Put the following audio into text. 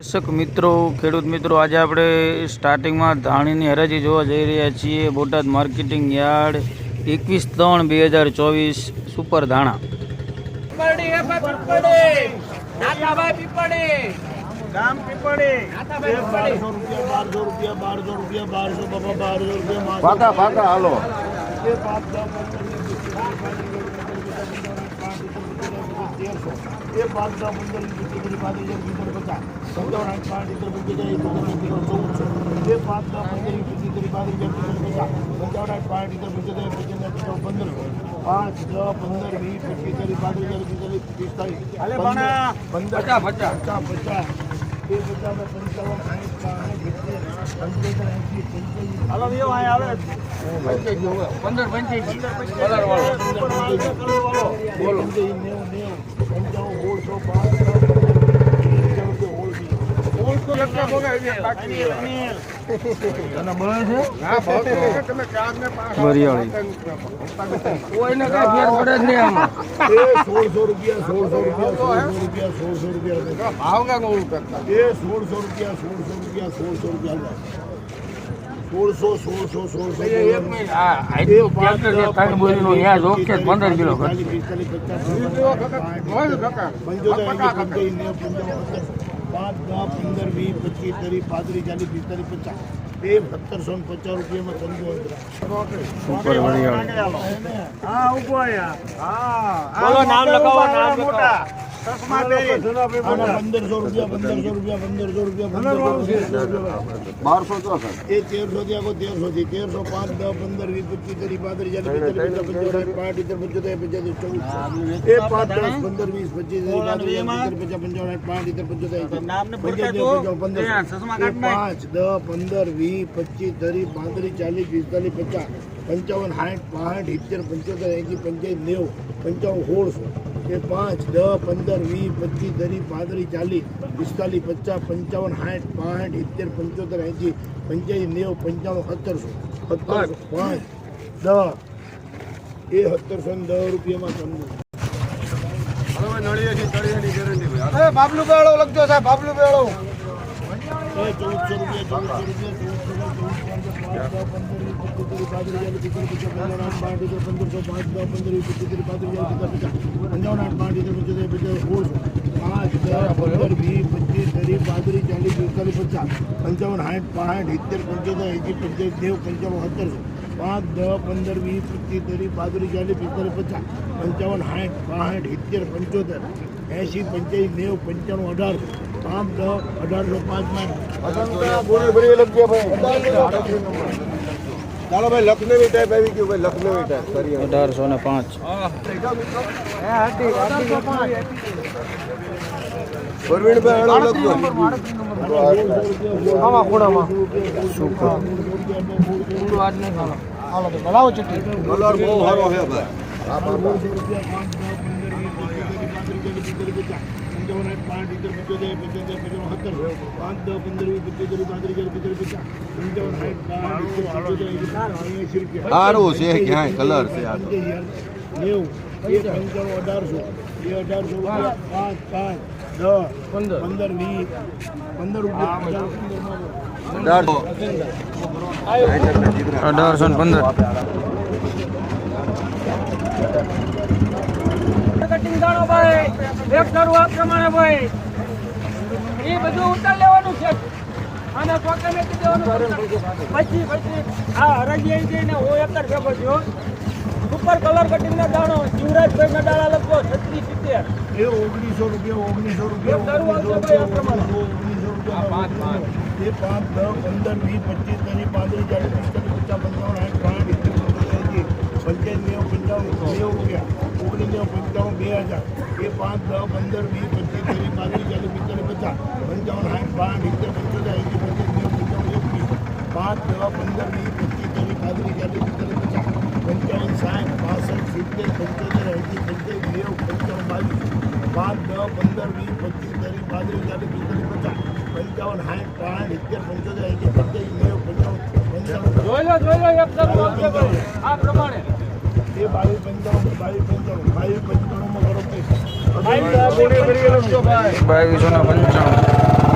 દર્શક મિત્રો, ખેડૂત મિત્રો, આજે આપણે સ્ટાર્ટિંગમાં ધાણીની હરાજી જોવા જઈ રહ્યા છીએ. બોટાદ માર્કેટિંગ યાર્ડ 21/3/2024 સુપર ધાણા. ये 5-10-15 की बात है 50 55 इधर बच्चे जाए तो 14 ये 5-10-15 की बात है 50 55 इधर बच्चे जाए 15 5-10-15 20 25 की बात है 45 अरे बना 50 ये 50 में 55 हेलो ये आए आवे 15 कलर वालो बोलो पंचावन 60 65 70 75 80 85 90 55 16 ये 5 10 15 20 25 30 35 40 45 50 55 60 65 70 75 80 85 90 55 1700 5 10 ये 1710 રૂપિયામાં તમને બાબલુ બેળો લખજો સાહેબ બાબલુ બેળો 1400 ચાલો ભાઈ લખનવી ટાઈપ આવી ગયું ભાઈ લખનવી ટાઈપ કરીએ 1805 પરવીણભાઈ આળો લખજો આમાં ખૂણામાં સુપર પૂરો આજ નહીં ખાલો હાલો તો બનાવો ચટણી કલર બહુ સારો છે ભાઈ આ 1800 છે ક્યાંય કલર છે આ 1815 કટિંગ દાણો ભાઈ એક કરું આ પ્રમાણે ભાઈ એ બધું ઉતાર લેવાનું છે અને પોકે મેકી દેવાનું પછી આ હરાજી આવી જઈને હું એકર ભેગો થયો સુપર કલર કટિંગ ના દાણો શિવરાજભાઈ ના દાણા લખો 3670 એ 1900 રૂપિયા કરું આવજો ભાઈ આ પ્રમાણે 1900 રૂપિયા 5 10 15 જોઈ લો એક કરું આવજો ભાઈ આ પ્રમાણે એ 2255 2255 માં કરો 2255